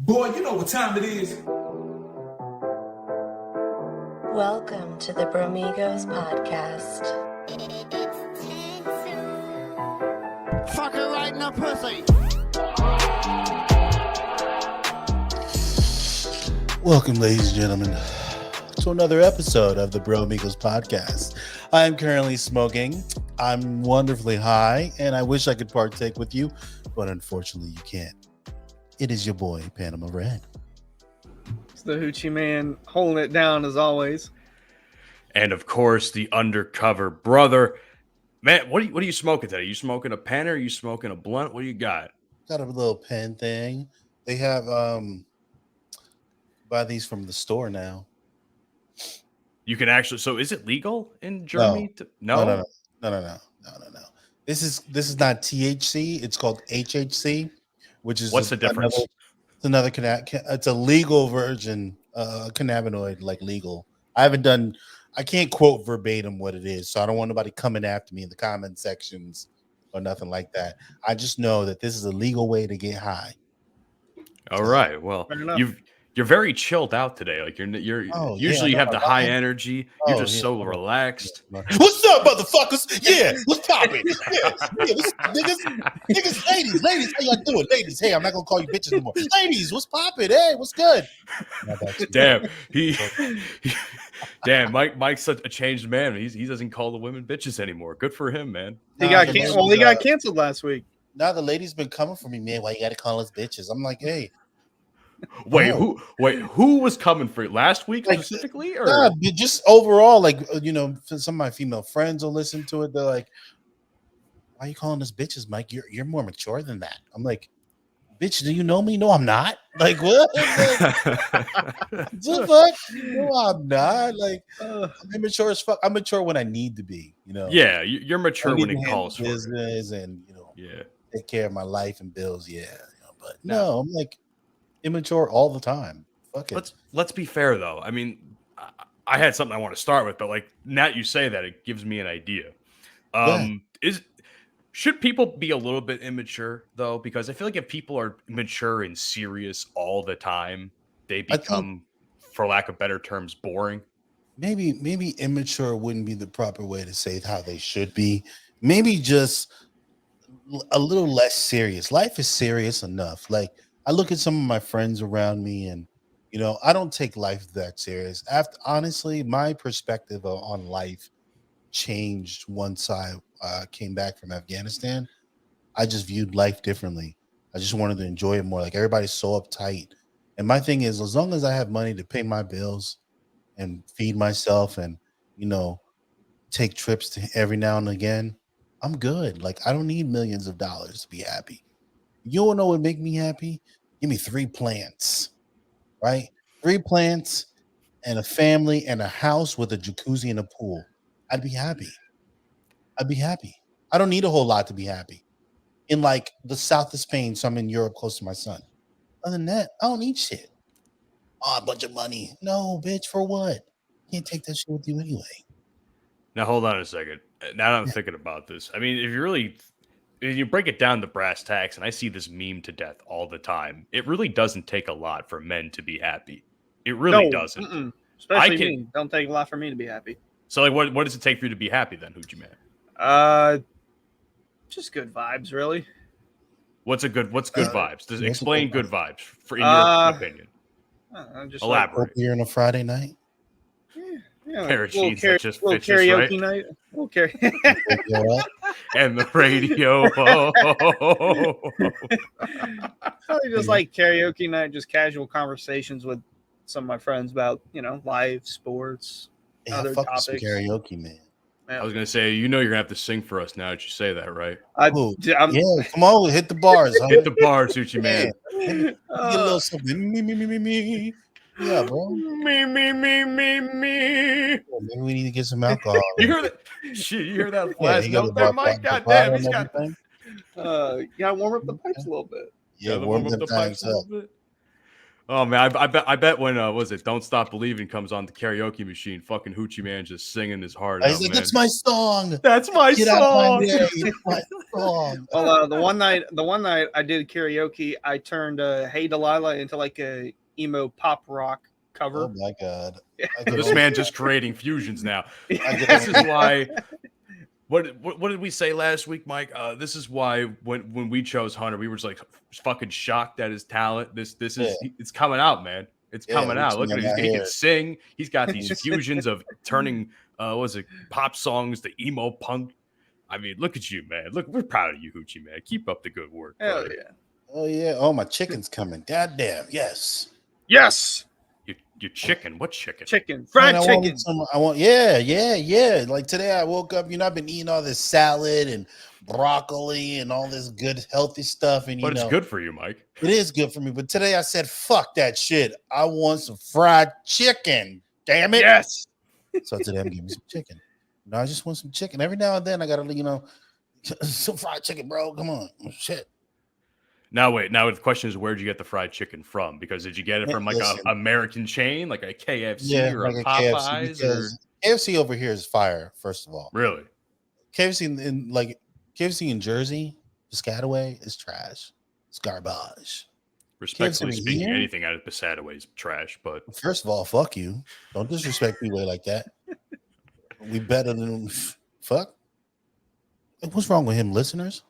Boy, you know what time it is. Welcome to the Bromigos Podcast. Fuck her right in the pussy. Welcome, ladies and gentlemen, to another episode of the Bromigos Podcast. I am currently smoking. I'm wonderfully high, and I wish I could partake with you, but unfortunately you can't. It is your boy, Panama Red. It's the Hoochie Man holding it down as always. And of course, the undercover brother. Man, what are you smoking today? Are you smoking a pen or are you smoking a blunt? What do you got? Got a little pen thing. They have buy these from the store now. You can actually. So, is it legal in Germany? No. This is not THC. It's called HHC, which is what's the difference? It's a legal version, cannabinoid, like legal. I can't quote verbatim what it is, so I don't want nobody coming after me in the comment sections or nothing like that. I just know that this is a legal way to get high. All right. Well, you're very chilled out today. Like you're usually you have the high energy. You're just so relaxed. What's up, motherfuckers? Yeah, what's poppin'? Niggas, ladies, how y'all doing? Ladies, hey, I'm not gonna call you bitches anymore. Ladies, what's poppin'? Hey, what's good? Damn, Mike's such a changed man. He doesn't call the women bitches anymore. Good for him, man. He got canceled last week. Now the ladies been coming for me, man. Why you gotta call us bitches? I'm like, hey. Who was coming for you last week specifically, or just overall? Like, some of my female friends will listen to it. They're like, "Why are you calling us bitches, Mike? You're more mature than that." I'm like, "Bitch, do you know me? No, I'm not." Like, what? The fuck? No, I'm not. Like, I'm immature as fuck. I'm mature when I need to be. Yeah, you're mature when it calls for business and take care of my life and bills. Yeah, but no, I'm like immature all the time. Fuck it. Let's be fair though. I mean, I had something I want to start with, but like now you say that, it gives me an idea. Should people be a little bit immature though? Because I feel like if people are mature and serious all the time, they become, for lack of better terms, boring. Maybe immature wouldn't be the proper way to say how they should be. Maybe just a little less serious. Life is serious enough. Like, I look at some of my friends around me and, I don't take life that serious. Honestly, my perspective on life changed once I came back from Afghanistan. I just viewed life differently. I just wanted to enjoy it more. Like, everybody's so uptight. And my thing is, as long as I have money to pay my bills and feed myself and, take trips to every now and again, I'm good. Like, I don't need millions of dollars to be happy. You don't know what would make me happy? Give me 3 plants, right? 3 plants and a family and a house with a jacuzzi and a pool. I'd be happy. I don't need a whole lot to be happy. In like the south of Spain, so I'm in Europe close to my son. Other than that, I don't need shit. Oh, a bunch of money. No, bitch, for what? Can't take that shit with you anyway. Now, hold on a second. Now that I'm thinking about this, I mean, if you break it down to brass tacks, and I see this meme to death all the time, it really doesn't take a lot for men to be happy. It really doesn't. Especially me. Don't take a lot for me to be happy. So, like, what does it take for you to be happy then, Hoochie Man? Just good vibes, really. What's good vibes? Explain good vibes in your opinion. Just elaborate. Beer on a Friday night. Yeah, pair of jeans that just little fits karaoke right. night. And the radio. Probably just like karaoke night, just casual conversations with some of my friends about, life, sports, other topics. Some karaoke, man. I was gonna say, you're gonna have to sing for us now that you say that, right? Come on, hit the bars. Hit the bars, Hoochie Man. Get a little something. Me. Yeah, bro. Me. Well, maybe we need to get some alcohol. You hear that? Shit, you hear that last note there, Mike? God damn, he's got. You gotta warm up the pipes a little bit. Yeah, warm up the pipes up. Oh man, I bet when was it "Don't Stop Believing" comes on the karaoke machine, fucking Hoochie Man just singing his heart out. He's like, Man. "That's my song. That's my Get song. out of my way. It's my song." Well, the one night I did karaoke, I turned "Hey Delilah" into like a emo pop rock cover. Oh my god! This man just creating fusions now. This This is why. What did we say last week, Mike? This is why when we chose Hunter, we were just like fucking shocked at his talent. This is it's coming out, man. It's coming out. Look at him. He can sing. He's got these fusions of turning pop songs to emo punk. I mean, look at you, man. Look, we're proud of you, Hoochie Man. Keep up the good work. Hell brother. yeah. Oh yeah. Oh, my chicken's coming. God damn. Yes. Yes. Your chicken. What chicken? Chicken. Fried Man, chicken. Yeah. Like today I woke up, I've been eating all this salad and broccoli and all this good healthy stuff. And But it's good for you, Mike. It is good for me. But today I said, fuck that shit. I want some fried chicken. Damn it. Yes. So today I'm getting some chicken. No, I just want some chicken. Every now and then I gotta, some fried chicken, bro. Come on. Shit. Now wait. Now the question is, where'd you get the fried chicken from? Because did you get it from like an American chain, like a KFC or a Popeyes? KFC over here is fire. First of all, Really? KFC in Jersey, Piscataway is trash. It's garbage. Respectfully KFC speaking, here? anything out of Piscataway is trash. But First of all, fuck you. Don't disrespect me way like that. We better than fuck. What's wrong with him, listeners?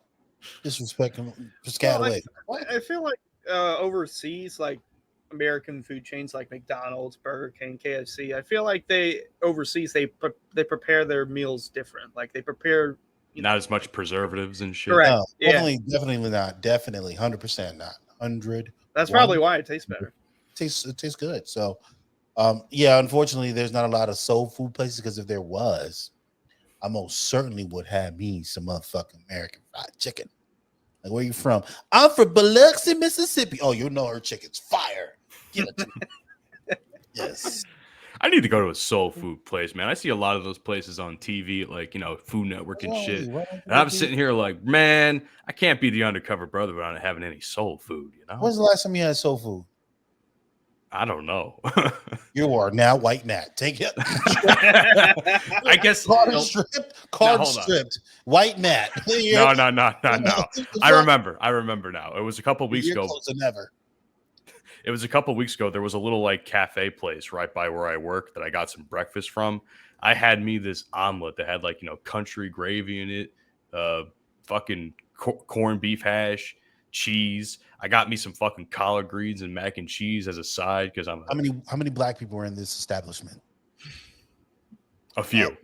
Disrespecting Piscataway. I feel like overseas, like American food chains like McDonald's, Burger King, KFC, I feel like they prepare their meals different. Like they prepare not as much preservatives and shit. Correct. No, Yeah. definitely not. Definitely 100% not. 100. That's probably why it tastes better. It tastes good. So, unfortunately, there's not a lot of soul food places because if there was, I most certainly would have me some motherfucking American fried chicken. Like, where you from? I'm from Biloxi, Mississippi. Oh, you know her chicken's fire. Give it to me. Yes. I need to go to a soul food place, man. I see a lot of those places on TV, like, Food Network and shit. And I'm sitting here like, man, I can't be the undercover brother without having any soul food, When's the last time you had soul food? I don't know. You are now white Nat. Take it. I guess card stripped. White Nat. No. I remember now. It was a couple weeks ago. Closer than ever. It was a couple weeks ago. There was a little like cafe place right by where I work that I got some breakfast from. I had me this omelet that had like, country gravy in it, fucking corned beef hash, cheese. I got me some fucking collard greens and mac and cheese as a side because I'm. How many black people were in this establishment? A few.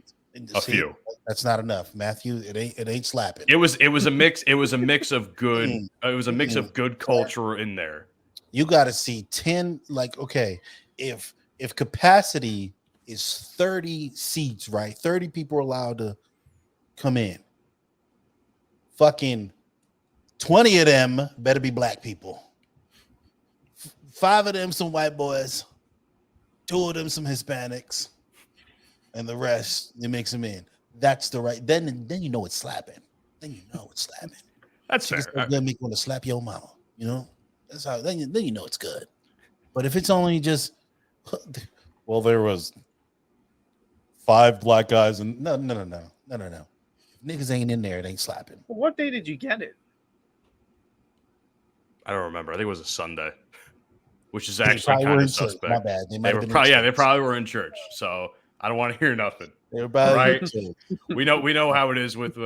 A few. That's not enough, Matthew. It ain't slapping. It was a mix. It was a mix of good. It was a mix of good culture in there. You got to see 10. Like, okay, if capacity is 30 seats, right? 30 people are allowed to come in. Fucking 20 of them better be black people. 5 of them some white boys. 2 of them some Hispanics. And the rest, you mix them in. That's the right. Then you know it's slapping. Then you know it's slapping. That's fair. Then make want to slap your mama. That's how. Then you know it's good. But if it's only just, well, there was 5 black guys and no. Niggas ain't in there. It ain't slapping. What day did you get it? I don't remember. I think it was a Sunday, which is actually kind of suspect. My bad. They probably were in church. So I don't want to hear nothing. They were right. We know how it is with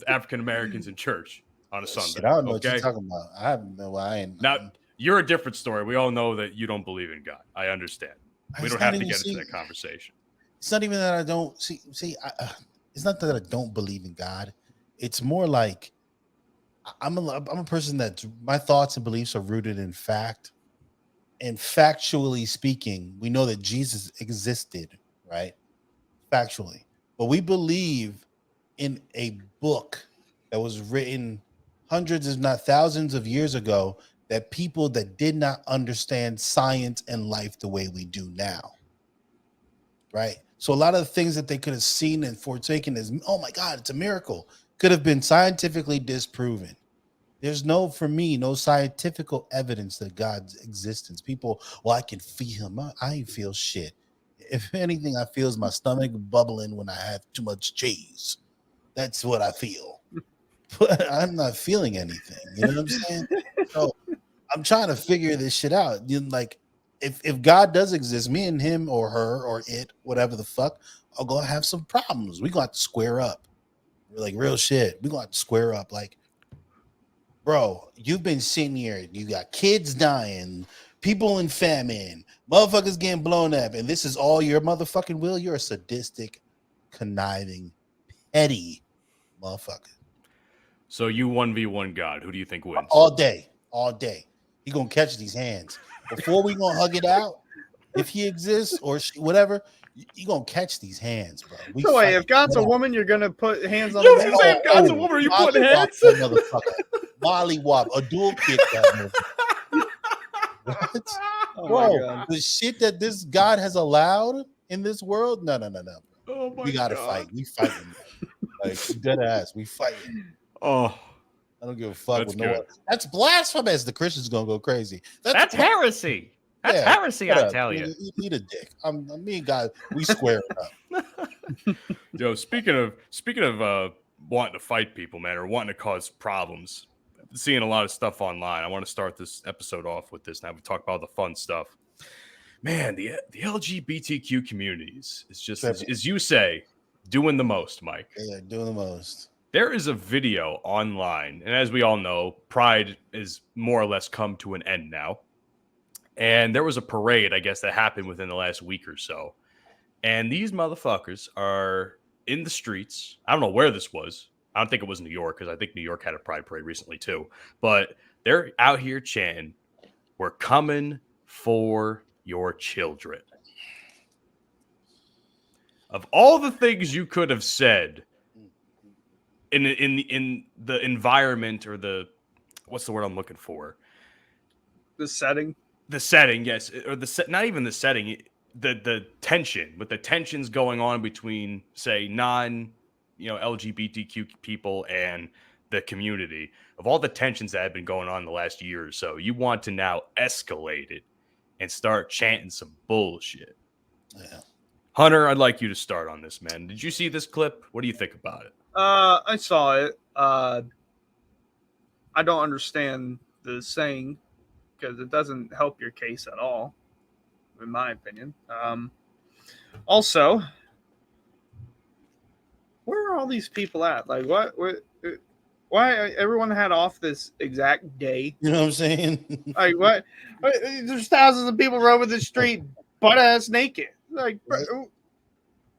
African Americans in church on a Sunday. Shit, I don't know what you're talking about. I haven't know why I ain't. Now you're a different story. We all know that you don't believe in God. I understand. We don't have to get into that conversation. It's not even that I don't see. It's not that I don't believe in God. It's more like I'm a person that my thoughts and beliefs are rooted in fact. And factually speaking, we know that Jesus existed, right? Factually. But we believe in a book that was written hundreds, if not thousands of years ago, that people that did not understand science and life the way we do now, right? So a lot of the things that they could have seen and foretaken as, oh my God, it's a miracle, could have been scientifically disproven. There's no, for me, no scientific evidence that God's existence. People, well, I can feel him. I ain't feel shit. If anything, I feels my stomach bubbling when I have too much cheese. That's what I feel. But I'm not feeling anything. You know what I'm saying? So I'm trying to figure this shit out. You know, like, if God does exist, me and him or her or it, whatever the fuck, are gonna have some problems. We gonna have to square up. Like, real shit. We gonna have to square up. Like, bro, you've been sitting here. You got kids dying, people in famine, motherfuckers getting blown up, and this is all your motherfucking will. You're a sadistic, conniving, petty motherfucker. So you 1v1 God. Who do you think wins? All day. He gonna catch these hands. Before we gonna hug it out, if he exists or whatever, you gonna catch these hands, bro. So wait, if God's a woman, you're gonna put hands on You the was gonna say if God's a woman, are you putting hands? Molly Wop, a dual kick that what? Oh Bro, the shit that this God has allowed in this world, no. Oh my We gotta God. fight. We fighting. Like, dead ass. We fighting. Oh, I don't give a fuck That's with no good. one. That's blasphemous. The Christians gonna go crazy. that's heresy. That's Yeah, heresy, shut I up. tell you. Eat a dick. Me and God, we square it up. Yo, speaking of wanting to fight people, man, or wanting to cause problems, I've been seeing a lot of stuff online. I want to start this episode off with this. Now we talk about the fun stuff. Man, the LGBTQ communities is just as you say, doing the most, Mike. Yeah, doing the most. There is a video online, and as we all know, Pride is more or less come to an end now. And there was a parade, I guess, that happened within the last week or so. And these motherfuckers are in the streets. I don't know where this was. I don't think it was New York, because I think New York had a Pride parade recently too. But they're out here chanting, "We're coming for your children." Of all the things you could have said in the environment, or the, what's the word I'm looking for? The setting. The setting, yes, or not even the setting, the tension, with the tensions going on between, say, LGBTQ people and the community. Of all the tensions that have been going on the last year or so, you want to now escalate it and start chanting some bullshit. Yeah. Hunter, I'd like you to start on this, man. Did you see this clip? What do you think about it? I saw it. I don't understand the saying, because it doesn't help your case at all, in my opinion. Also, where are all these people at? Like, why everyone had off this exact day? You know what I'm saying? Like, what? There's thousands of people roaming the street, butt ass naked. Like,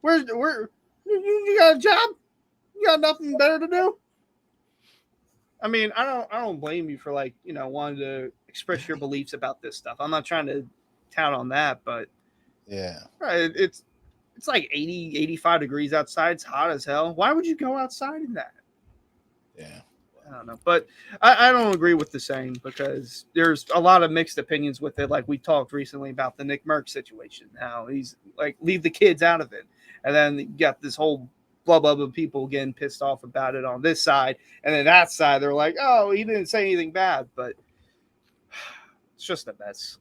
where? You got a job? You got nothing better to do? I mean, I don't blame you for, like, wanting to express your beliefs about this stuff. I'm not trying to tout on that, but Yeah. it's like 80, 85 degrees outside. It's hot as hell. Why would you go outside in that? Yeah. I don't know, but I don't agree with the saying, because there's a lot of mixed opinions with it. Like, we talked recently about the Nick Merck situation. How he's like, leave the kids out of it, and then you got this whole blah blah blah people getting pissed off about it on this side, and then that side they're like, oh, he didn't say anything bad, but it's just a mess.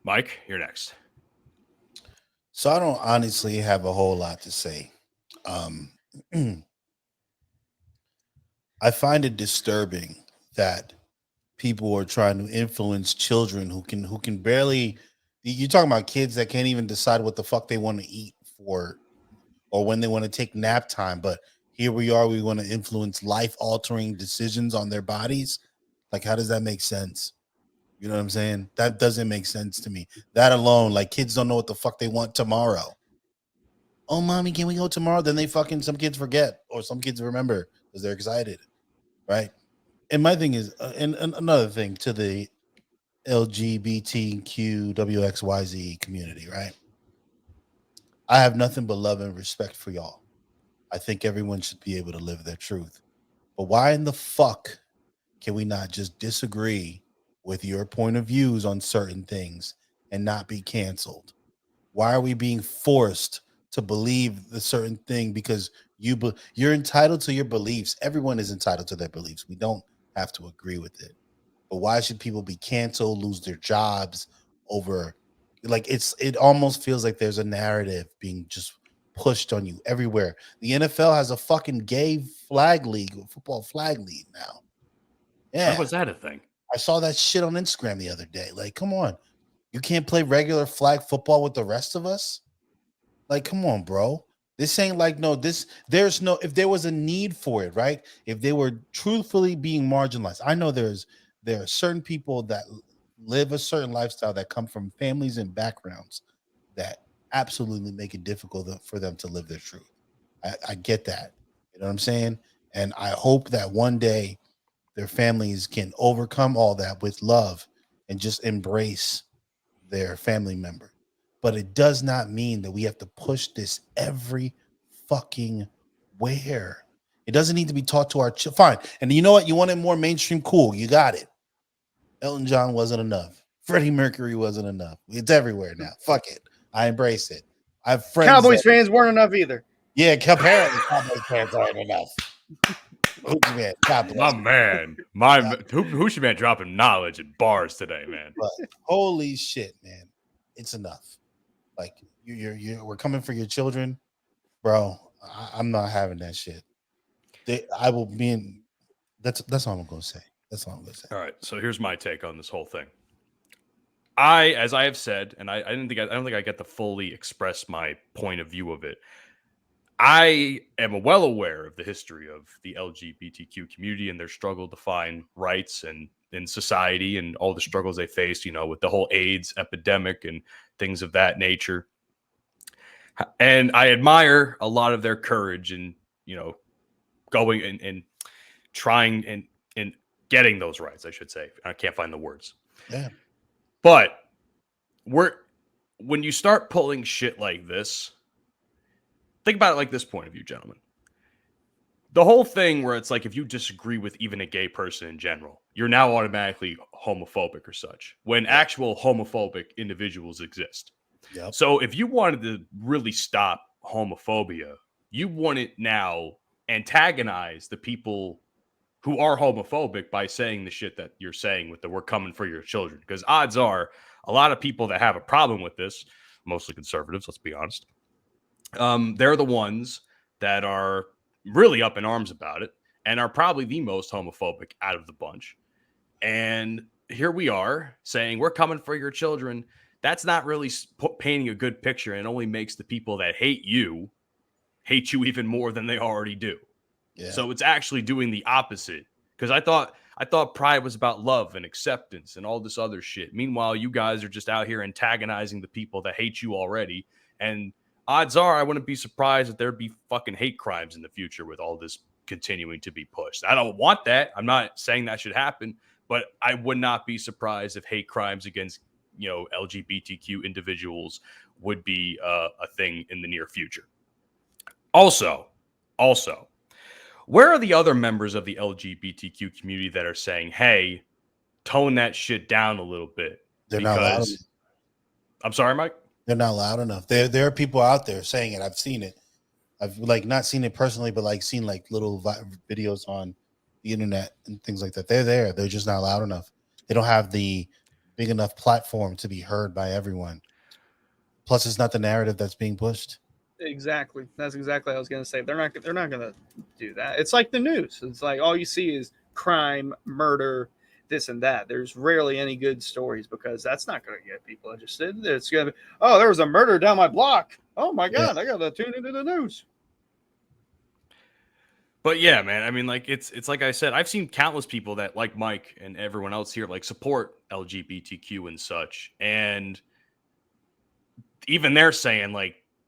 Mike, you're next. So I don't honestly have a whole lot to say. I find it disturbing that people are trying to influence children who can barely. You're talking about kids that can't even decide what the fuck they want to eat for, or when they want to take nap time. But here we are, we want to influence life-altering decisions on their bodies. Like, how does that make sense? You know what I'm saying? That doesn't make sense to me. That alone, like, kids don't know what the fuck they want tomorrow. Oh, mommy, can we go tomorrow? Then some kids forget, or some kids remember because they're excited, right? And my thing is, and another thing to the LGBTQ WXYZ community, right? I have nothing but love and respect for y'all. I think everyone should be able to live their truth. But why in the fuck can we not just disagree with your point of views on certain things and not be canceled? Why are we being forced to believe the certain thing because you're entitled to your beliefs? Everyone is entitled to their beliefs. We don't have to agree with it. But why should people be canceled, lose their jobs over like it almost feels like there's a narrative being just pushed on you everywhere. The NFL has a fucking gay flag league, football flag league now. When Yeah. was that a thing? I saw that shit on Instagram the other day. Like, come on. You can't play regular flag football with the rest of us? Like, come on, bro. This ain't like there's no if there was a need for it, right? If they were truthfully being marginalized. I know there are certain people that live a certain lifestyle that come from families and backgrounds that absolutely make it difficult for them to live their truth. I get that. You know what I'm saying? And I hope that one day their families can overcome all that with love and just embrace their family member. But it does not mean that we have to push this every fucking where. It doesn't need to be taught to our fine. And you know what? You want it more mainstream? Cool. You got it. Elton John wasn't enough. Freddie Mercury wasn't enough. It's everywhere now. Fuck it. I embrace it. I have friends. Cowboys fans weren't enough either. Yeah, apparently Cowboys fans aren't enough. Hoochie Man, God bless. Hoochie Man dropping knowledge and bars today, man. But holy shit, man, it's enough. Like we're coming for your children, bro. I'm not having that shit. I will be in. That's all I'm gonna say. That's all I'm gonna say. All right, so here's my take on this whole thing. As I have said, and I don't think I get to fully express my point of view of it. I am well aware of the history of the LGBTQ community and their struggle to find rights and in society and all the struggles they faced, with the whole AIDS epidemic and things of that nature. And I admire a lot of their courage and, going and trying and getting those rights, I should say. I can't find the words. Yeah. But when you start pulling shit like this, think about it like this point of view, gentlemen. The whole thing where it's like if you disagree with even a gay person in general, you're now automatically homophobic or such, when actual homophobic individuals exist. Yep. So if you wanted to really stop homophobia, you wouldn't now antagonize the people who are homophobic by saying the shit that you're saying with the "we're coming for your children." Because odds are a lot of people that have a problem with this, mostly conservatives, let's be honest, they're the ones that are really up in arms about it and are probably the most homophobic out of the bunch. And here we are saying we're coming for your children. That's not really painting a good picture, and it only makes the people that hate you even more than they already do. Yeah. So it's actually doing the opposite. Because I thought Pride was about love and acceptance and all this other shit. Meanwhile, you guys are just out here antagonizing the people that hate you already. And odds are I wouldn't be surprised that there'd be fucking hate crimes in the future with all this continuing to be pushed. I don't want that. I'm not saying that should happen, but I would not be surprised if hate crimes against, LGBTQ individuals would be a thing in the near future. Also, where are the other members of the LGBTQ community that are saying, hey, tone that shit down a little bit? They're not loud. I'm sorry, Mike? They're not loud enough. There are people out there saying it. I've seen it. I've not seen it personally, but seen little videos on the internet and things like that. They're there. They're just not loud enough. They don't have the big enough platform to be heard by everyone. Plus, it's not the narrative that's being pushed. Exactly. That's exactly what I was going to say. They're not going to do that. It's like the news. It's like all you see is crime, murder, this and that. There's rarely any good stories because that's not going to get people interested. It's going to be, oh, there was a murder down my block. Oh my God, I got to tune into the news. But yeah, man, I mean, it's like I said, I've seen countless people that, like Mike and everyone else here, support LGBTQ and such. And even they're saying,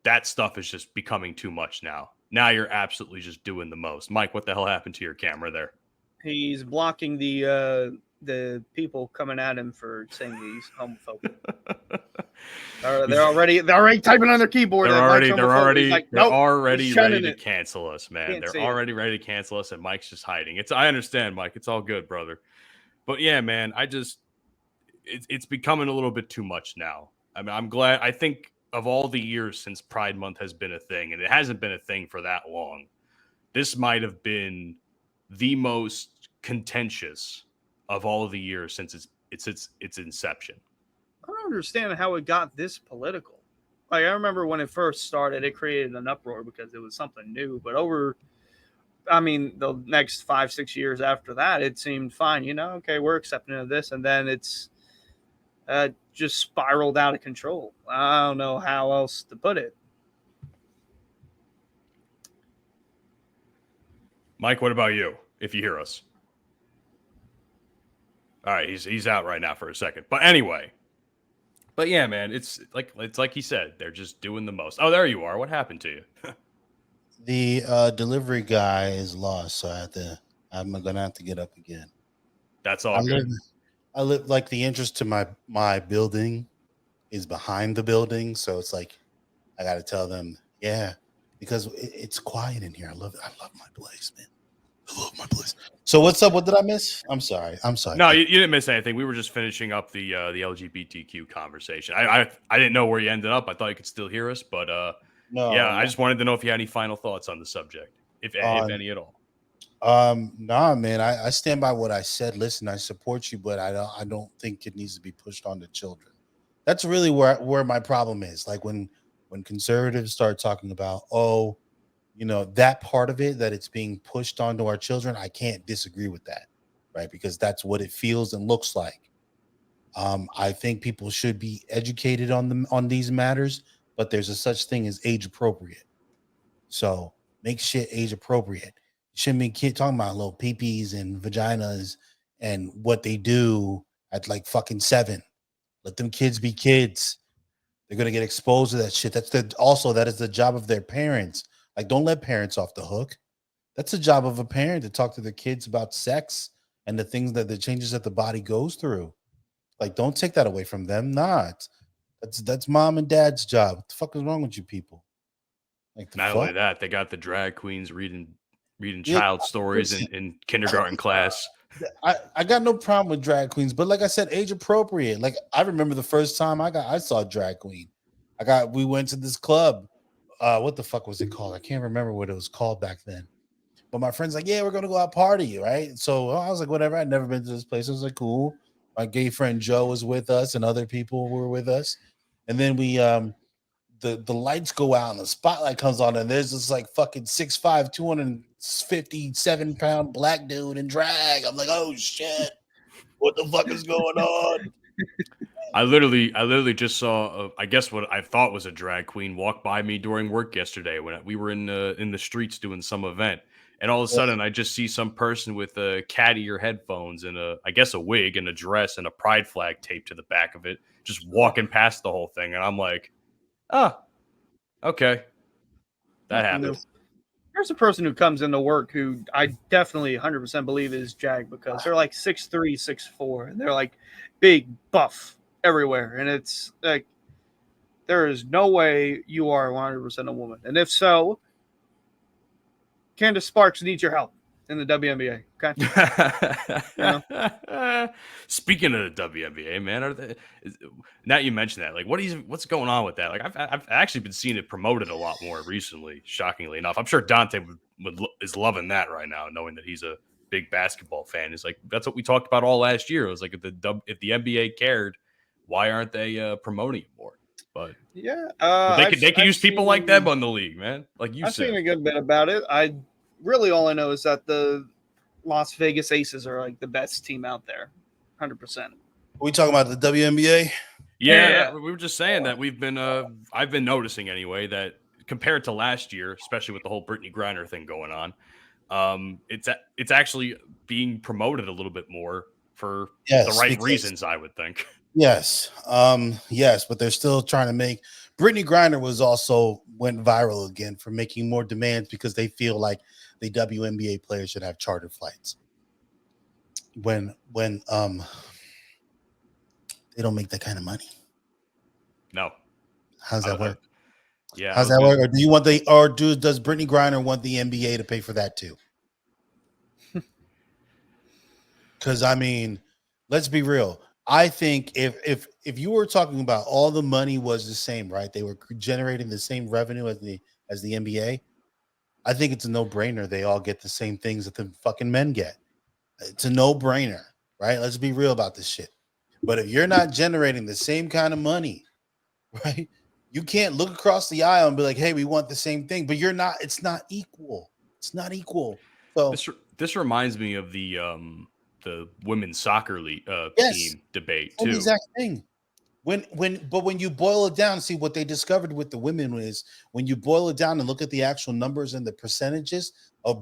that stuff is just becoming too much now. Now you're absolutely just doing the most. Mike, what the hell happened to your camera there? He's blocking the people coming at him for saying he's homophobic. They're already typing on their keyboard. They're already ready to it. Cancel us, man. They're already ready to cancel us, and Mike's just hiding. I understand, Mike. It's all good, brother. But yeah, man, it's becoming a little bit too much now. I mean, I'm glad. I think of all the years since Pride Month has been a thing, and it hasn't been a thing for that long, this might have been the most contentious of all of the years since its inception. I don't understand how it got this political. Like, I remember when it first started, it created an uproar because it was something new. But the next 5-6 years after that, it seemed fine. Okay, we're accepting of this, and then it's just spiraled out of control. I don't know how else to put it. Mike, what about you? If you hear us, all right, he's out right now for a second. But anyway, yeah, man, it's like he said, they're just doing the most. Oh, there you are. What happened to you? The delivery guy is lost, so I'm gonna have to get up again. That's all good. I live like the entrance to my building is behind the building, so it's like I got to tell them, yeah, because it's quiet in here. I love my place, man. I love my place. So what's up? What did I miss? I'm sorry. No, you didn't miss anything. We were just finishing up the LGBTQ conversation. I didn't know where you ended up. I thought you could still hear us, but no. I just wanted to know if you had any final thoughts on the subject, if any at all. Nah, man. I stand by what I said. Listen, I support you, but I don't think it needs to be pushed on the children. That's really where my problem is. Like when conservatives start talking about, that part of it, that it's being pushed onto our children, I can't disagree with that, right? Because that's what it feels and looks like. I think people should be educated on these matters, but there's a such thing as age appropriate. So make shit age appropriate. You shouldn't be talking about little peepees and vaginas and what they do at like fucking 7. Let them kids be kids. They're gonna get exposed to that shit. That is the job of their parents. Like, don't let parents off the hook. That's the job of a parent to talk to their kids about sex and the changes that the body goes through. Like, don't take that away from them. Nah, that's mom and dad's job. What the fuck is wrong with you people? Like, Not only that, they got the drag queens reading child stories in kindergarten class. I got no problem with drag queens, but like I said, age appropriate. Like, I remember the first time I saw a drag queen. We went to this club. What the fuck was it called? I can't remember what it was called back then. But my friend's like, yeah, we're gonna go out party, right? So I was like, whatever. I'd never been to this place. I was like, cool. My gay friend Joe was with us, and other people were with us. And then we the lights go out and the spotlight comes on, and there's this like fucking 6'5", 257-pound black dude in drag. I'm like, oh shit, what the fuck is going on? I literally just saw, I guess what I thought was a drag queen walk by me during work yesterday when we were in the streets doing some event, and all of a sudden I just see some person with cat ear headphones and I guess a wig and a dress and a pride flag taped to the back of it, just walking past the whole thing, and I'm like, oh, okay, that happened. There's a person who comes into work who I definitely 100% believe is Jag, because they're like 6'3", 6'4", and they're like big, buff everywhere. And it's like, there is no way you are 100% a woman. And if so, Candace Sparks needs your help in the WNBA. Okay. Speaking of the WNBA, man, now you mention that, like, what's going on with that? Like, I've actually been seeing it promoted a lot more recently. Shockingly enough, I'm sure Dante is loving that right now, knowing that he's a big basketball fan. It's like, that's what we talked about all last year. It was like, if the NBA cared, why aren't they promoting it more? But yeah, they could use people like them on the league, man. Like you said, I've seen a good bit about it. All I know is that the Las Vegas Aces are like the best team out there, 100%. Are we talking about the WNBA? Yeah. We were just saying that I've been noticing anyway that compared to last year, especially with the whole Brittany Griner thing going on, it's actually being promoted a little bit more for the right reasons, I would think. Yes. Yes, but they're still trying to make Brittany Griner went viral again for making more demands because they feel like the WNBA players should have chartered flights. When they don't make that kind of money. No. How's that work? Yeah. How's that work? Or do you want does Brittany Griner want the NBA to pay for that too? Because I mean, let's be real. I think if you were talking about all the money was the same, right? They were generating the same revenue as the NBA. I think it's a no-brainer. They all get the same things that the fucking men get. It's a no-brainer, right? Let's be real about this shit. But if you're not generating the same kind of money, right? You can't look across the aisle and be like, "Hey, we want the same thing," but you're not. It's not equal. It's not equal. So This reminds me of the women's soccer league yes, team debate same too. exact thing. When you boil it down, see what they discovered with the women is when you boil it down and look at the actual numbers and the percentages,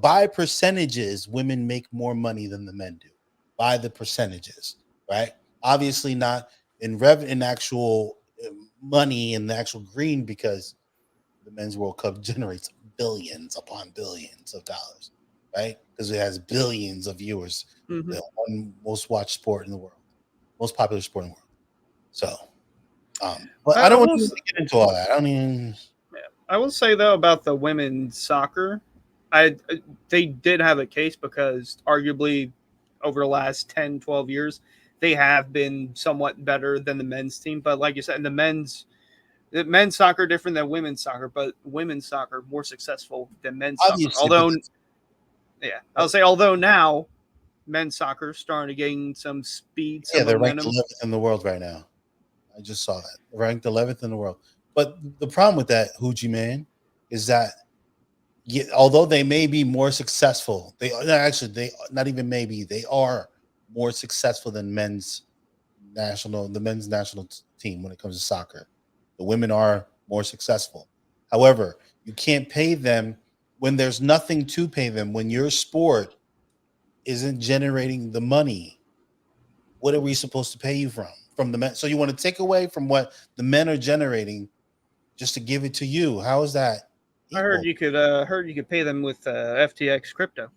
by percentages, women make more money than the men do. By the percentages, right? Obviously not in actual money in the actual green, because the men's World Cup generates billions upon billions of dollars, right? Because it has billions of viewers, the one most watched sport in the world, most popular sport in the world. So, but I don't want to get into all that. I don't even. I will say though about the women's soccer, they did have a case because arguably over the last 10, 12 years, they have been somewhat better than the men's team. But like you said, the men's soccer different than women's soccer, but women's soccer more successful than men's Obviously, soccer. Although now men's soccer is starting to gain some speed. Some they're ranked momentum. 11th in the world right now. I just saw that. They're ranked 11th in the world. But the problem with that, Hoochie Man, is that although they may be more successful, they not even maybe, they are more successful than the men's national team when it comes to soccer. The women are more successful. However, you can't pay them when there's nothing to pay them. When your sport isn't generating the money, what are we supposed to pay you from the men? So you want to take away from what the men are generating just to give it to you? How is that equal? I heard you could pay them with FTX crypto.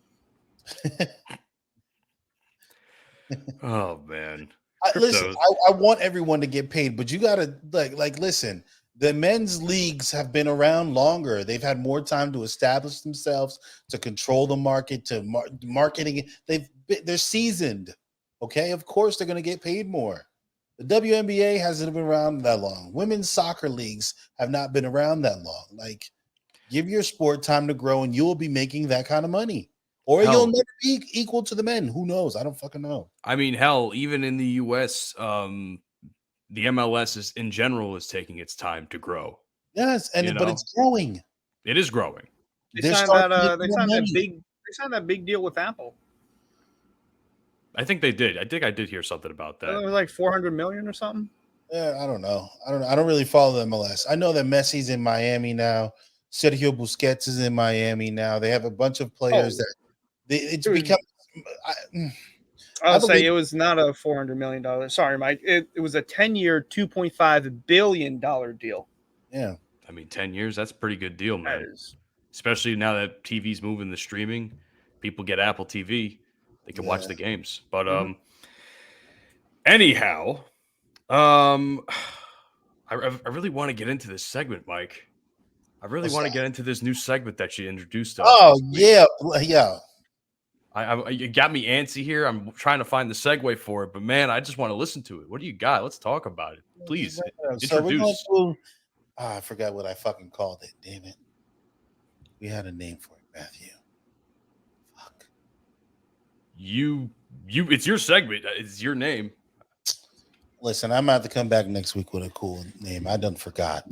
Oh man. Listen, I want everyone to get paid, but you gotta like listen. The men's leagues have been around longer. They've had more time to establish themselves, to control the market, to marketing. They're seasoned. Okay, of course they're going to get paid more. The WNBA hasn't been around that long. Women's soccer leagues have not been around that long. Like, give your sport time to grow, and you will be making that kind of money. Or you'll never be equal to the men. Who knows? I don't fucking know. I mean, hell, even in the U.S., the MLS in general is taking its time to grow. Yes, but it's growing. It is growing. They signed that big deal with Apple. I think they did. I did hear something about that. It was like $400 million or something. Yeah, I don't know. I don't really follow the MLS. I know that Messi's in Miami now. Sergio Busquets is in Miami now. They have a bunch of players it's become. I'll say it was not a $400 million. Sorry, Mike. It was a 10-year, $2.5 billion deal. Yeah. I mean, 10 years, that's a pretty good deal, man. Especially now that TV's moving to streaming. People get Apple TV. They can watch the games. But anyhow, I really want to get into this segment, Mike. I really want to get into this new segment that you introduced us. Oh, yeah. You got me antsy here. I'm trying to find the segue for it, but man, I just want to listen to it. What do you got? Let's talk about it. Please introduce. I forgot what I fucking called it. Damn it. We had a name for it, Matthew. Fuck. It's your segment. It's your name. Listen, I'm about to come back next week with a cool name. I done forgot.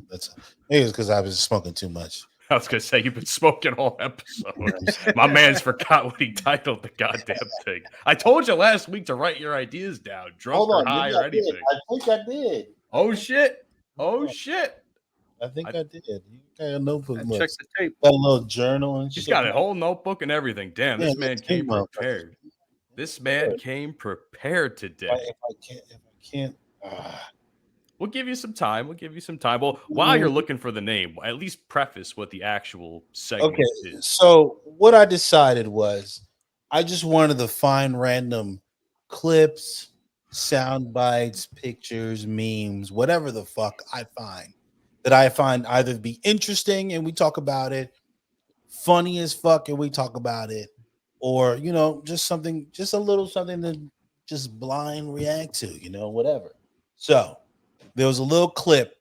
Maybe it's because I was smoking too much. I was gonna say you've been smoking all episode. My man's forgot what he titled the goddamn thing. I told you last week to write your ideas down, drunk or high or anything. I think I did. Oh shit! Oh shit! I think I did. You got a notebook. Check the tape. Got a little journal and shit. He's got a whole notebook and everything. Damn, this man came prepared. This man came prepared today. If I can't. We'll give you some time. Well, while you're looking for the name, at least preface what the actual segment is. So what I decided was I just wanted to find random clips, sound bites, pictures, memes, whatever the fuck I find either be interesting and we talk about it, funny as fuck and we talk about it, or just a little something to just blind react to, whatever. So there was a little clip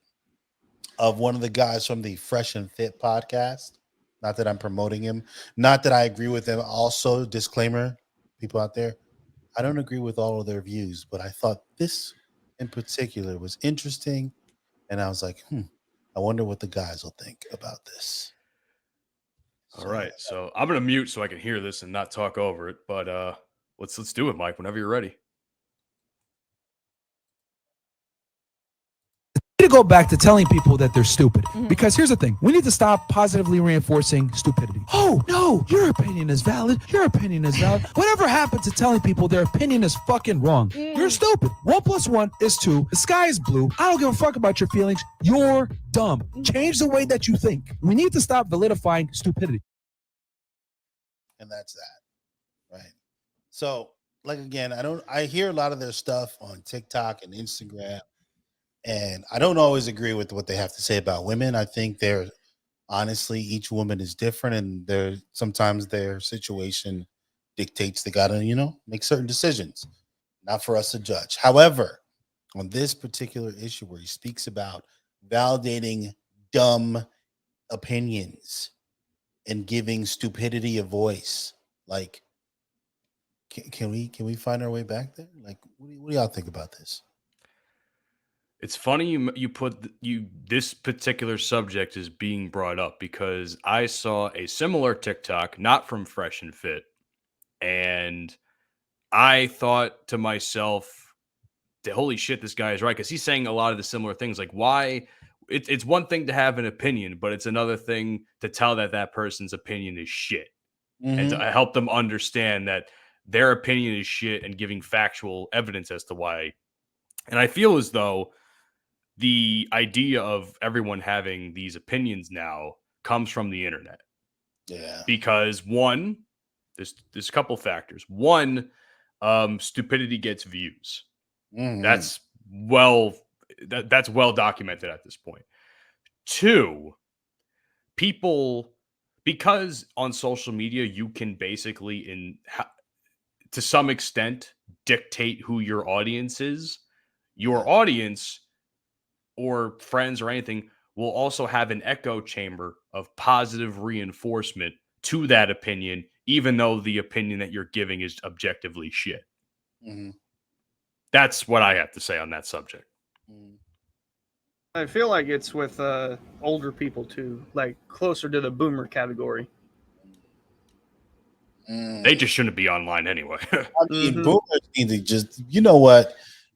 of one of the guys from the Fresh and Fit podcast. Not that I'm promoting him, not that I agree with him. Also, disclaimer, people out there, I don't agree with all of their views, but I thought this in particular was interesting. And I was like, I wonder what the guys will think about this. All right. So I'm gonna mute so I can hear this and not talk over it. But let's do it, Mike, whenever you're ready. To go back to telling people that they're stupid. Because here's the thing. We need to stop positively reinforcing stupidity. Oh, no, your opinion is valid. Your opinion is valid. Whatever happened to telling people their opinion is fucking wrong? You're stupid. 1 + 1 is 2. The sky is blue. I don't give a fuck about your feelings. You're dumb. Change the way that you think. We need to stop vilifying stupidity. And that's that. Right. So, like, again, I hear a lot of their stuff on TikTok and Instagram. And I don't always agree with what they have to say about women. I think honestly, each woman is different, and sometimes their situation dictates they gotta, make certain decisions. Not for us to judge. However, on this particular issue where he speaks about validating dumb opinions and giving stupidity a voice, like, can we find our way back there? Like, what do y'all think about this? It's funny you put this particular subject is being brought up because I saw a similar TikTok, not from Fresh and Fit, and I thought to myself, "Holy shit, this guy is right," because he's saying a lot of the similar things. Like, why? It's one thing to have an opinion, but it's another thing to tell that person's opinion is shit, and to help them understand that their opinion is shit and giving factual evidence as to why. And I feel as though the idea of everyone having these opinions now comes from the internet. Yeah. Because one, there's a couple factors. One, stupidity gets views. That's well documented at this point. Two, people, because on social media you can basically to some extent dictate who your audience is. Your audience or friends or anything will also have an echo chamber of positive reinforcement to that opinion, even though the opinion that you're giving is objectively shit. That's what I have to say on that subject. I feel like it's with older people too, like closer to the boomer category. They just shouldn't be online anyway. I mean, boomers need to just, you know what?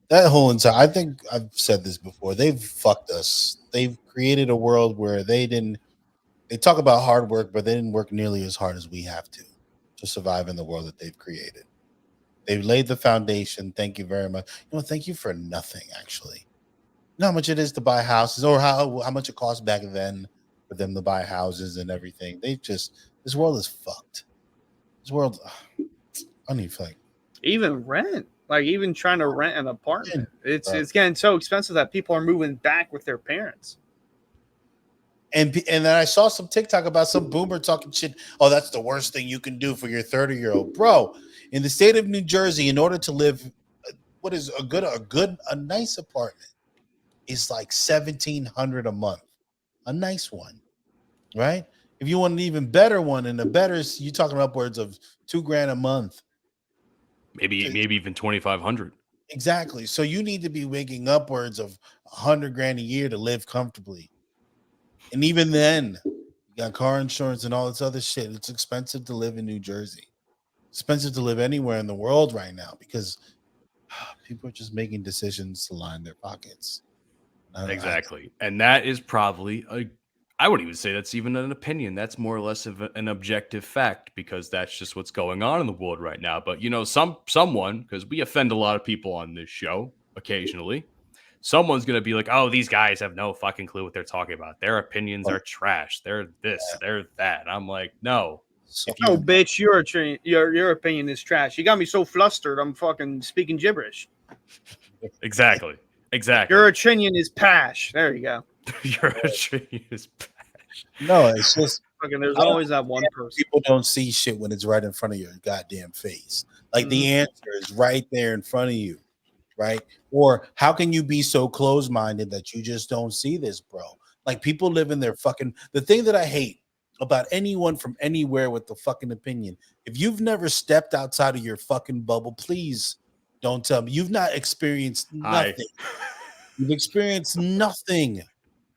That whole entire, I think I've said this before. They've fucked us. They've created a world where they talk about hard work, but they didn't work nearly as hard as we have to survive in the world that they've created. They've laid the foundation. Thank you very much. Thank you for nothing, actually. You know how much it is to buy houses, or how much it cost back then for them to buy houses and everything. This world is fucked. This world, I don't even feel like. Even rent. Like, even trying to rent an apartment, it's getting so expensive that people are moving back with their parents. And then I saw some TikTok about some boomer talking shit. Oh, that's the worst thing you can do for your 30-year-old. Bro, in the state of New Jersey, in order to live, what is a nice apartment is like $1,700 a month. A nice one, right? If you want an even better one, and you're talking upwards of $2,000 a month. Maybe even 2,500. Exactly. So you need to be making upwards of $100,000 a year to live comfortably. And even then, you got car insurance and all this other shit. It's expensive to live in New Jersey. Expensive to live anywhere in the world right now because people are just making decisions to line their pockets. Exactly. And that is probably I wouldn't even say that's even an opinion. That's more or less of an objective fact because that's just what's going on in the world right now. But, someone, because we offend a lot of people on this show occasionally, someone's going to be like, oh, these guys have no fucking clue what they're talking about. Their opinions are trash. They're this, they're that. And I'm like, no. Oh, bitch, your opinion is trash. You got me so flustered. I'm fucking speaking gibberish. Exactly. Your opinion is pash. There you go. Your opinion is pash. No, it's just fucking. There's always that one person. People don't see shit when it's right in front of your goddamn face. Like the answer is right there in front of you, right? Or how can you be so close-minded that you just don't see this, bro? Like people live in their fucking. The thing that I hate about anyone from anywhere with the fucking opinion. If you've never stepped outside of your fucking bubble, please don't tell me. You've not experienced nothing. You've experienced nothing.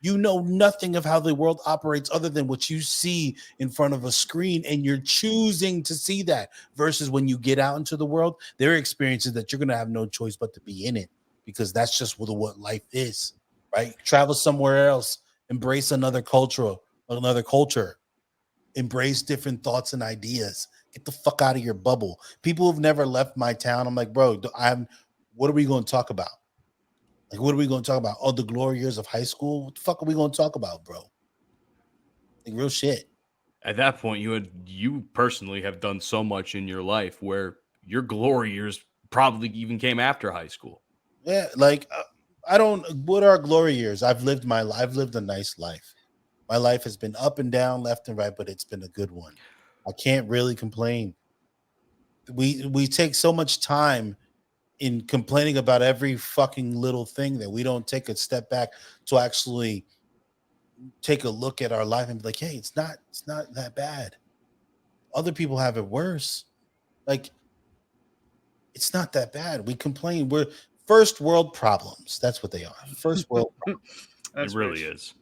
You know nothing of how the world operates other than what you see in front of a screen, and you're choosing to see that versus when you get out into the world, there are experiences that you're going to have no choice but to be in it because that's just what life is, right? Travel somewhere else, embrace another culture, embrace different thoughts and ideas. Get the fuck out of your bubble. People who've never left my town, I'm like, bro, what are we going to talk about? Like, what are we going to talk about? Oh, the glory years of high school? What the fuck are we going to talk about, bro? Like, real shit. At that point, you personally have done so much in your life where your glory years probably even came after high school. Yeah, like, what are glory years? I've lived a nice life. My life has been up and down, left and right, but it's been a good one. I can't really complain. We take so much time in complaining about every fucking little thing that we don't take a step back to actually take a look at our life and be like, hey, it's not that bad. Other people have it worse. Like, it's not that bad. We complain. We're first world problems. That's what they are. First world problems. It really is.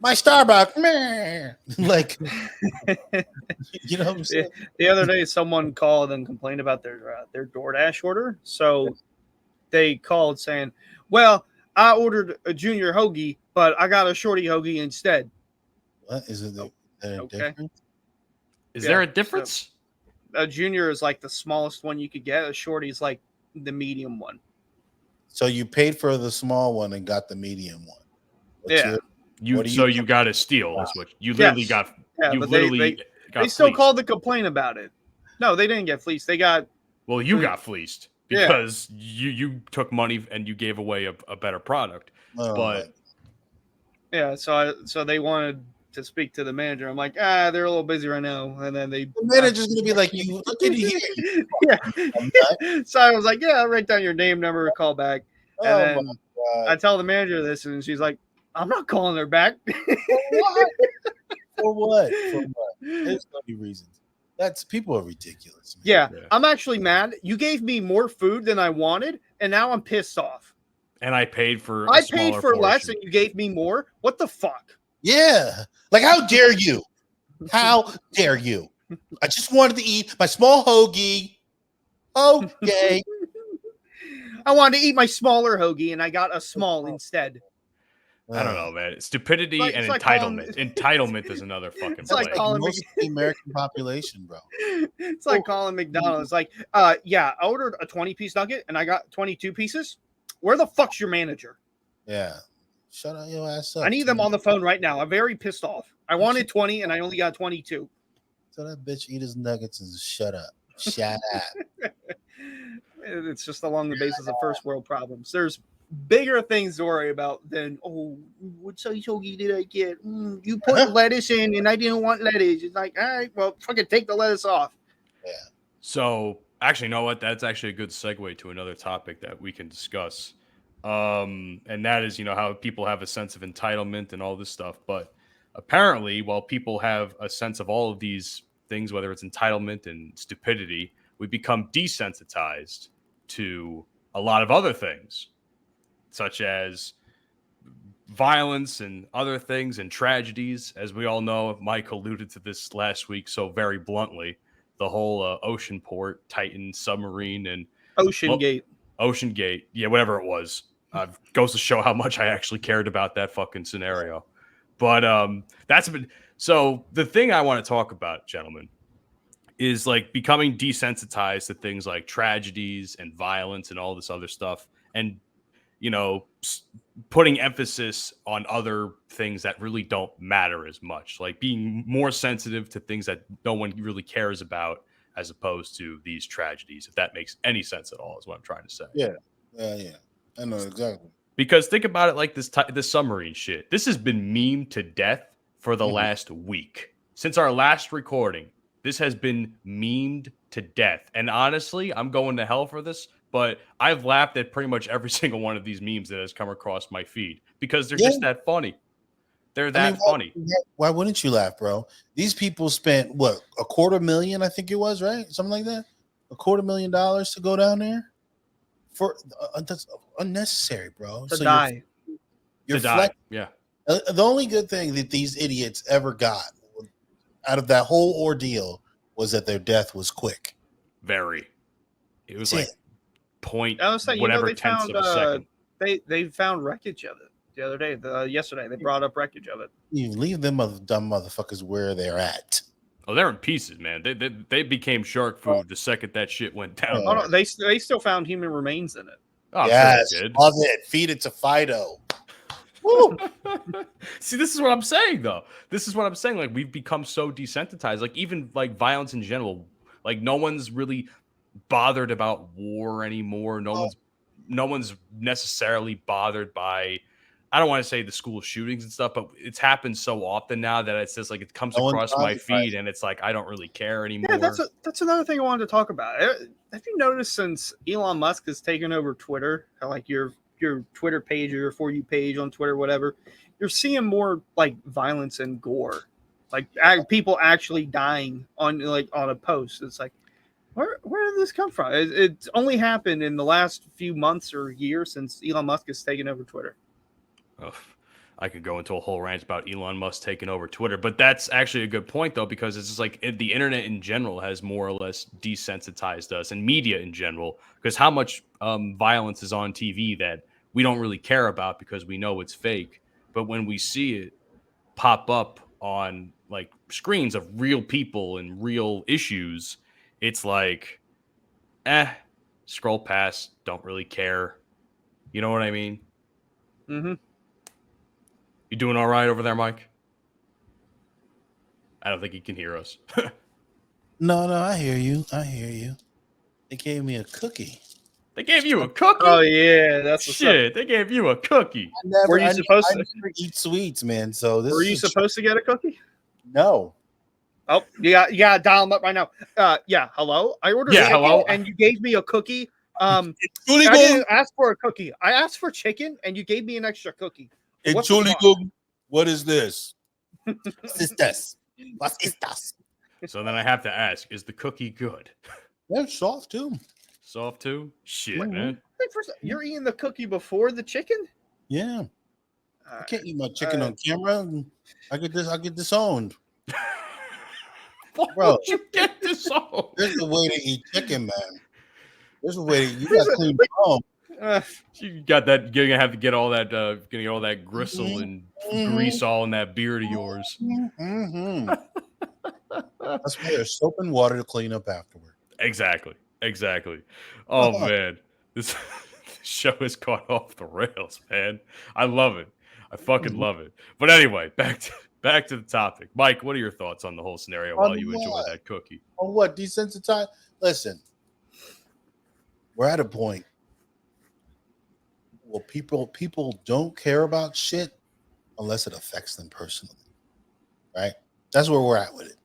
My Starbucks, meh. Like, you know what I'm saying? The other day, someone called and complained about their DoorDash order. So they called saying, well, I ordered a junior hoagie, but I got a shorty hoagie instead. What is it? Okay. Is there a difference? So a junior is like the smallest one you could get. A shorty is like the medium one. So you paid for the small one and got the medium one. You got a steal. That's what you literally got. Yeah, you but literally got they still fleeced. called to complain about it. No, they didn't get fleeced. They got. Well, you got fleeced because you took money and you gave away a better product. But yeah, so they wanted to speak to the manager. I'm like, they're a little busy right now, and then the manager's gonna be like, you look at here. Yeah. So I was like, yeah, I'll write down your name, number, call back, and then I tell the manager this, and she's like, I'm not calling her back. For what? There's so many reasons. People are ridiculous. Man. Yeah, I'm actually mad. You gave me more food than I wanted, and now I'm pissed off. And I paid for less, portion. and you gave me more. What the fuck? Yeah, like how dare you? How dare you? I just wanted to eat my small hoagie. Okay. I wanted to eat my smaller hoagie, and I got a small instead. I don't know, man. Stupidity and entitlement. Entitlement is another fucking It's like calling most of the American population, bro. It's like calling McDonald's. Like, yeah, I ordered a 20-piece nugget and I got 22 pieces. Where the fuck's your manager? Yeah. Shut your ass up. I need them on the phone right now. I'm very pissed off. I wanted 20 and I only got 22. So that bitch eat his nuggets and shut up. Shut up. It's just along the basis of first world problems. There's bigger things to worry about than, what size hoagie did I get? You put lettuce in and I didn't want lettuce. It's like, all right, well, fucking take the lettuce off. Yeah. So actually, you know what? That's actually a good segue to another topic that we can discuss. And that is, how people have a sense of entitlement and all this stuff. But apparently, while people have a sense of all of these things, whether it's entitlement and stupidity, we become desensitized to a lot of other things, such as violence and other things and tragedies. As we all know, Mike alluded to this last week so very bluntly, the whole ocean port, Titan submarine, and Ocean Gate. Yeah, whatever it was. Goes to show how much I actually cared about that fucking scenario. But so the thing I want to talk about, gentlemen, is like becoming desensitized to things like tragedies and violence and all this other stuff, and putting emphasis on other things that really don't matter as much, like being more sensitive to things that no one really cares about, as opposed to these tragedies. If that makes any sense at all, is what I'm trying to say. Yeah. I know exactly. Because think about it like this submarine shit. This has been memed to death for the last week. Since our last recording, this has been memed to death. And honestly, I'm going to hell for this, but I've laughed at pretty much every single one of these memes that has come across my feed because they're just that funny. They're that funny. Why wouldn't you laugh, bro? These people spent what, $250,000, I think it was, right? Something like that. $250,000 to go down there for that's unnecessary, bro. To die. You're To die. Yeah. The only good thing that these idiots ever got out of that whole ordeal was that their death was quick. Very. It was That's like point I was saying, whatever they tenths found of a second. they found wreckage of it the other day. Yesterday they brought up wreckage of it. You leave them dumb motherfuckers where they're at. Oh, they're in pieces, man. They became shark food the second that shit went down. Oh, no, they still found human remains in it. Oh, I'm Yes, sure they did. love it. Feed it to Fido. Woo. See, this is what I'm saying, though. This is what I'm saying. Like, we've become so desensitized. Like, even like violence in general. Like, no one's really bothered about war anymore. No one's necessarily bothered by. I don't want to say the school shootings and stuff, but it's happened so often now that it's just like it comes across my feed, and it's like I don't really care anymore. Yeah, that's another thing I wanted to talk about. Have you noticed since Elon Musk has taken over Twitter, how like your Twitter page or your For You page on Twitter, whatever, you're seeing more like violence and gore, like people actually dying on a post. It's like, where did this come from? It's only happened in the last few months or years since Elon Musk has taken over Twitter. Oh, I could go into a whole rant about Elon Musk taking over Twitter, but that's actually a good point, though, because it's just like the internet in general has more or less desensitized us, and media in general, because how much violence is on TV that we don't really care about because we know it's fake. But when we see it pop up on like screens of real people and real issues, it's like, scroll past, don't really care. You know what I mean? Mm-hmm. You doing all right over there, Mike? I don't think he can hear us. No, I hear you. They gave me a cookie. They gave you a cookie? Oh yeah, that's shit. They gave you a cookie. Were you supposed to eat sweets, man? So this were you supposed to get a cookie? No. Oh, you got dial them up right now. Yeah, hello. I ordered chicken, hello. and you gave me a cookie. I didn't ask for a cookie. I asked for chicken, and you gave me an extra cookie. What is this? What is this? So then I have to ask, is the cookie good? Yeah, it's soft too. Soft too? Shit, man. Wait, first, you're eating the cookie before the chicken? Yeah. I can't eat my chicken on camera. I get disowned. Why would you get disowned? There's a way to eat chicken, man. There's a way you got to clean your home. You got that. You're gonna have to get all that. Gonna get all that gristle and grease all in that beard of yours. Mm-hmm. That's why there's soap and water to clean up afterward. Exactly. Oh man, this show has gone off the rails, man. I love it. I fucking love it. But anyway, back to the topic. Mike, what are your thoughts on the whole scenario while you enjoy that cookie? On what? Desensitized? Listen, we're at a point. Well, people don't care about shit unless it affects them personally, right? That's where we're at with it.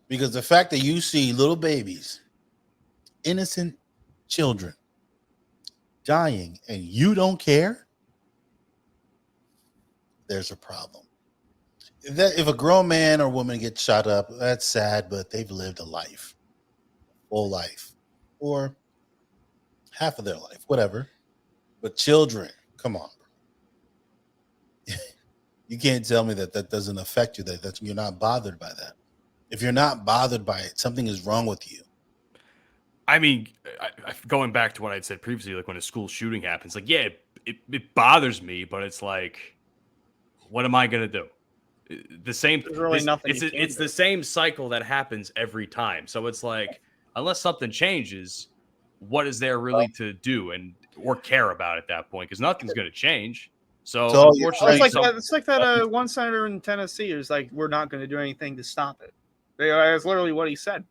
Because the fact that you see little babies, innocent children, dying, and you don't care, there's a problem. If a grown man or woman gets shot up, that's sad, but they've lived a life, full life, or half of their life, whatever. But children, come on, bro. You can't tell me that doesn't affect you, that you're not bothered by that. If you're not bothered by it, something is wrong with you. I mean, going back to what I'd said previously, like when a school shooting happens, like, yeah, it bothers me, but it's like, what am I going to do? The same. There's really nothing. It's the same cycle that happens every time. So it's like, unless something changes, what is there really to do or care about at that point? Because nothing's going to change. So unfortunately, it's like that one senator in Tennessee is like, we're not going to do anything to stop it. That's literally what he said.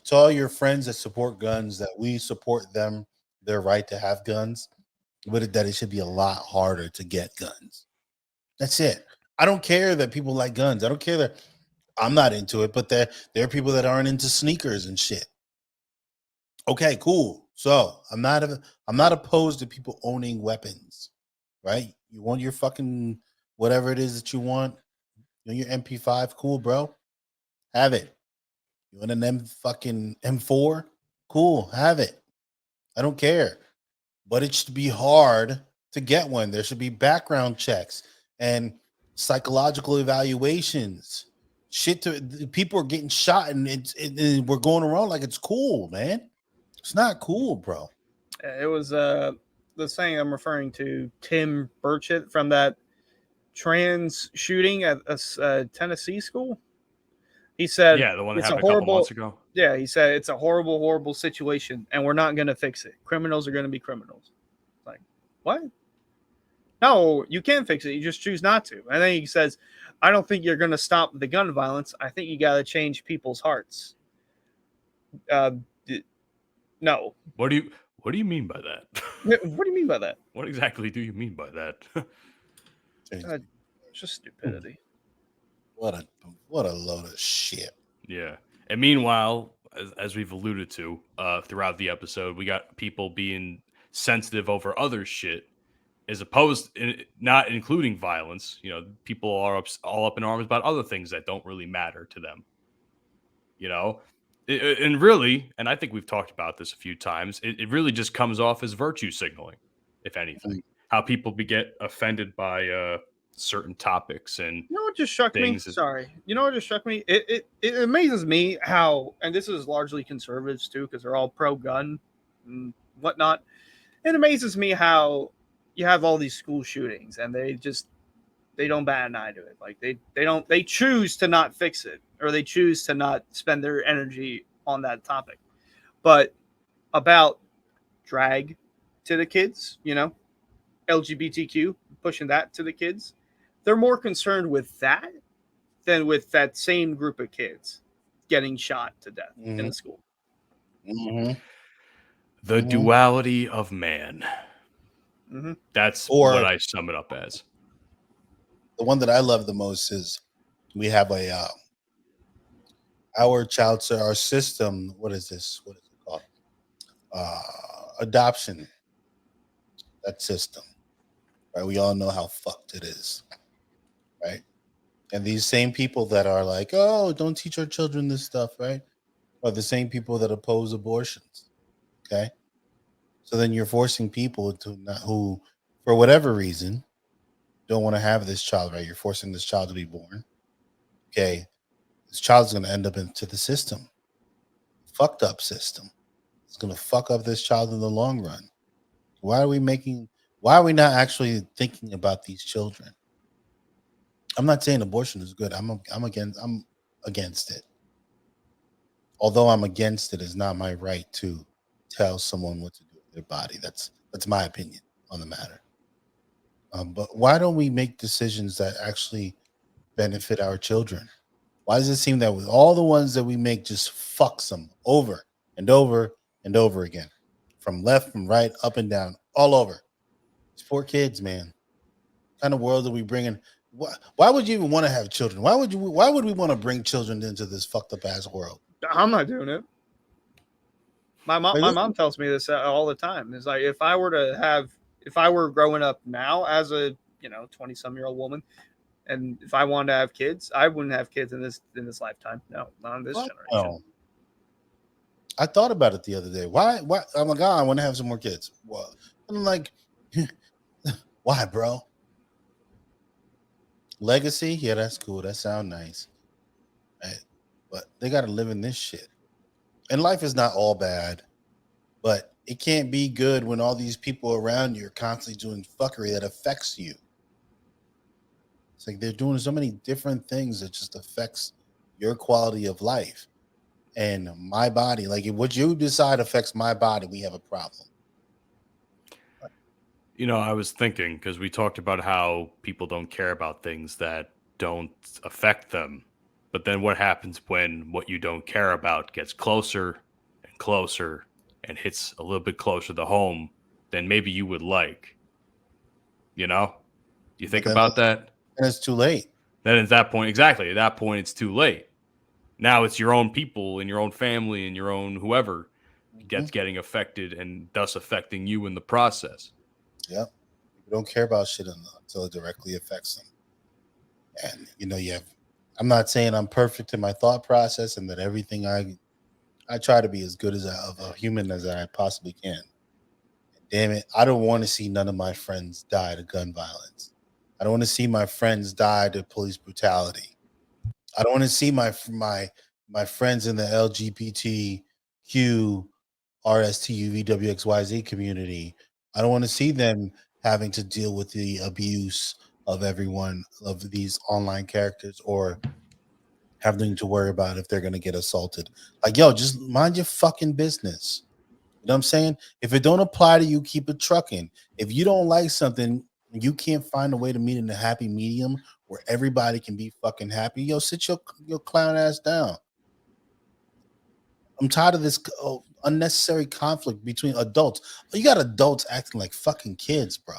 To all your friends that support guns, that we support them, their right to have guns, but that it should be a lot harder to get guns. That's it. I don't care that people like guns. I don't care that I'm not into it, but there are people that aren't into sneakers and shit. Okay, cool. So I'm not opposed to people owning weapons, right? You want your fucking whatever it is that you want. You know, your MP5, cool, bro. Have it. You want an fucking M4? Cool, have it. I don't care. But it should be hard to get one. There should be background checks and psychological evaluations. People are getting shot and we're going around like it's cool, man. It's not cool, bro. It was the saying I'm referring to, Tim Burchett, from that trans shooting at a Tennessee school. He said, Yeah, the one that it's happened a a couple horrible, months ago. yeah, he said it's a horrible, horrible situation, and we're not going to fix it. Criminals are going to be criminals. Like, what? No, you can fix it. You just choose not to. And then he says, I don't think you're going to stop the gun violence. I think you got to change people's hearts. No. What do you mean by that? What do you mean by that? What exactly do you mean by that? Just stupidity. What a load of shit. Yeah. And meanwhile, as we've alluded to throughout the episode, we got people being sensitive over other shit, as opposed not including violence. You know, people are all up in arms about other things that don't really matter to them. You know, and really, and I think we've talked about this a few times, it really just comes off as virtue signaling, if anything. How people get offended by certain topics and you know what just struck me? things. Sorry. You know what just struck me? It amazes me how, and this is largely conservatives too, because they're all pro-gun and whatnot. It amazes me how you have all these school shootings and they don't bat an eye to it. Like they choose to not fix it, or they choose to not spend their energy on that topic. But about drag to the kids, you know, LGBTQ, pushing that to the kids, they're more concerned with that than with that same group of kids getting shot to death in a school. Mm-hmm. The duality of man. Mm-hmm. That's what I sum it up as. The one that I love the most is we have our system. What is this? What is it called? Adoption. That system, right? We all know how fucked it is, right? And these same people that are like, oh, don't teach our children this stuff, right? Are the same people that oppose abortions. Okay. So then you're forcing people who, for whatever reason, don't want to have this child, right? You're forcing this child to be born. Okay. This child's going to end up into the system. Fucked up system. It's going to fuck up this child in the long run. Why are we not actually thinking about these children? I'm not saying abortion is good. I'm against it. Although I'm against it, it's not my right to tell someone what to do with their body. That's my opinion on the matter. But why don't we make decisions that actually benefit our children? Why does it seem that with all the ones that we make just fucks them over and over and over again? From left, from right, up and down, all over. It's poor kids, man. What kind of world are we bringing? Why would you even want to have children? Why would we want to bring children into this fucked up ass world? I'm not doing it. My mom tells me this all the time. It's like, if I were growing up now as a 20-some-year-old woman, and if I wanted to have kids, I wouldn't have kids in this lifetime. No, not in this generation. No. I thought about it the other day. Why? Oh my God, I want to have some more kids. Well, I'm like, why, bro? Legacy? Yeah, that's cool. That sounds nice. Right? But they got to live in this shit. And life is not all bad, but it can't be good when all these people around you are constantly doing fuckery that affects you. It's like they're doing so many different things that just affects your quality of life. And my body, like what you decide affects my body, we have a problem. You know, I was thinking, because we talked about how people don't care about things that don't affect them. But then what happens when what you don't care about gets closer and closer and hits a little bit closer to home than maybe you would like? You know? You think about that? And it's too late. Then at that point, exactly, at that point, it's too late. Now it's your own people and your own family and your own whoever gets getting affected, and thus affecting you in the process. Yep. People don't care about shit until it directly affects them. And I'm not saying I'm perfect in my thought process and that everything I try to be as good as of a human as I possibly can. Damn it, I don't want to see none of my friends die to gun violence. I don't want to see my friends die to police brutality. I don't want to see my friends in the LGBTQ, RSTU, VWXYZ community. I don't want to see them having to deal with the abuse of everyone of these online characters or having to worry about if they're going to get assaulted. Like, yo, just mind your fucking business. You know what I'm saying? If it don't apply to you, keep it trucking. If you don't like something, you can't find a way to meet in a happy medium where everybody can be fucking happy. Yo, sit your clown ass down. I'm tired of this unnecessary conflict between adults. You got adults acting like fucking kids, bro.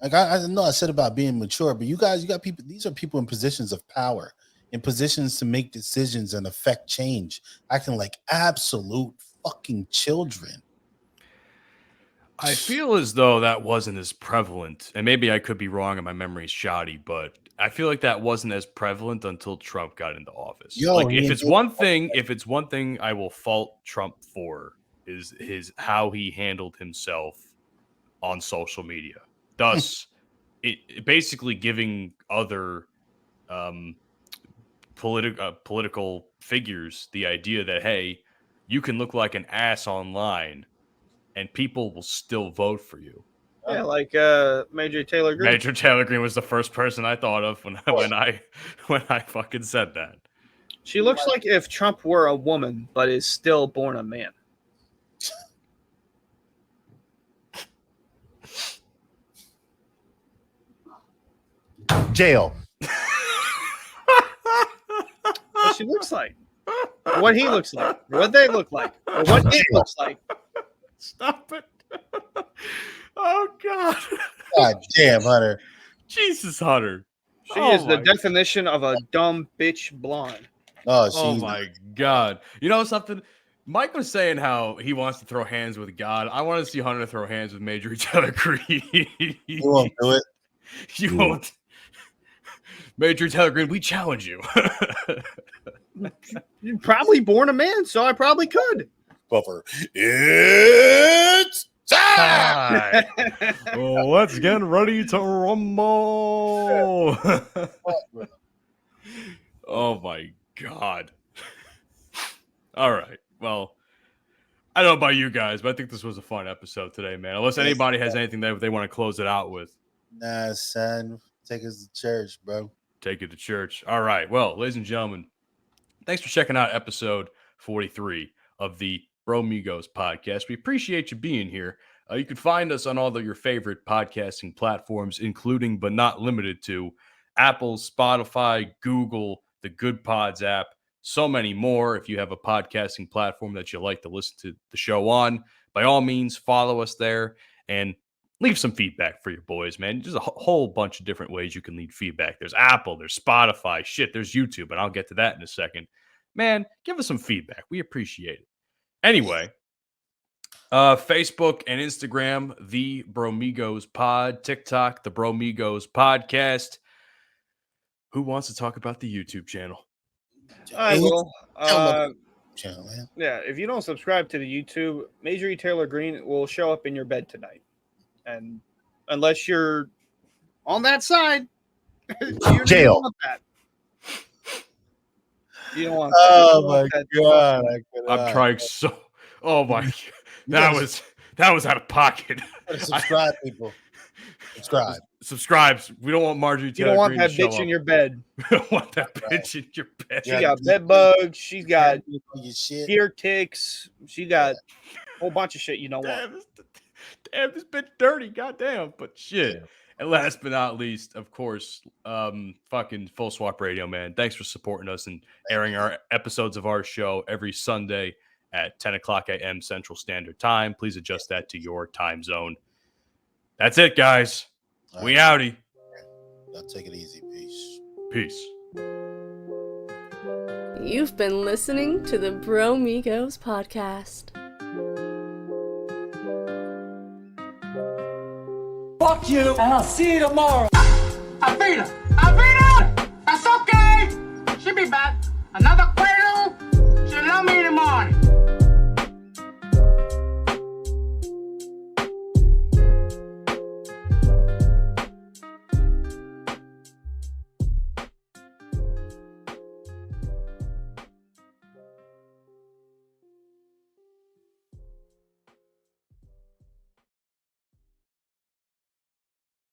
Like I know I said about being mature, but you got people. These are people in positions of power, in positions to make decisions and affect change, acting like absolute fucking children. I feel as though that wasn't as prevalent, and maybe I could be wrong and my memory's shoddy, but I feel like that wasn't as prevalent until Trump got into office. Yo, like if it's one thing I will fault Trump for is how he handled himself on social media. Thus, it basically giving other political figures the idea that, hey, you can look like an ass online and people will still vote for you. Yeah, like Major Taylor Greene. Major Taylor Greene was the first person I thought of when I fucking said that. She looks like if Trump were a woman, but is still born a man. Jail. What she looks like. Or what he looks like. Or what they look like. Or what it looks like. Stop it. Oh, God. God damn, Hunter. Jesus, Hunter. She is the definition of a dumb bitch blonde. Oh, my God. You know something? Mike was saying how he wants to throw hands with God. I want to see Hunter throw hands with Major Taylor Greene. You won't do it. You won't. Major Taylor Greene, we challenge you. You're probably born a man, so I probably could. Buffer. It's time. Oh, let's get ready to rumble. Oh my God. All right. Well, I don't know about you guys, but I think this was a fun episode today, man. Unless anybody has anything that they want to close it out with. Nah, son. Take us to church, bro. Take it to church. All right. Well, ladies and gentlemen, thanks for checking out episode 43 of the Bromigos Podcast. We appreciate you being here. You can find us on all of your favorite podcasting platforms, including but not limited to Apple, Spotify, Google, the Good Pods app, so many more. If you have a podcasting platform that you like to listen to the show on, by all means, follow us there and leave some feedback for your boys, man. There's a whole bunch of different ways you can leave feedback. There's Apple, there's Spotify, there's YouTube, and I'll get to that in a second. Man, give us some feedback. We appreciate it. Anyway, Facebook and Instagram, the Bromigos Pod, TikTok, the Bromigos Podcast. Who wants to talk about the YouTube channel? I will. Channel, man. Yeah, if you don't subscribe to the YouTube, Major Taylor Greene will show up in your bed tonight. And unless you're on that side, you Jail. don't want that. You don't want Oh my God! I'm trying so. Oh my! That was out of pocket. Subscribe, people. Subscribe. Subscribes. We don't want Marjorie You Taylor don't want Greene that to show bitch up. in your bed. We don't want that bitch in your bed. She got bed bugs. She's got your shit. ear ticks. She got a whole bunch of shit you don't want. Damn, this bitch dirty. Goddamn. But shit. Yeah. And last but not least, of course, fucking Full Swap Radio, man. Thanks for supporting us and airing our episodes of our show every Sunday at 10 o'clock a.m. Central Standard Time. Please adjust that to your time zone. That's it, guys. We outie. Y'all take it easy. Peace. Peace. You've been listening to the Bromigos Podcast. Fuck you, and I'll see you tomorrow. Avita! Avita! That's okay! She'll be back. Another cradle. She'll love me in the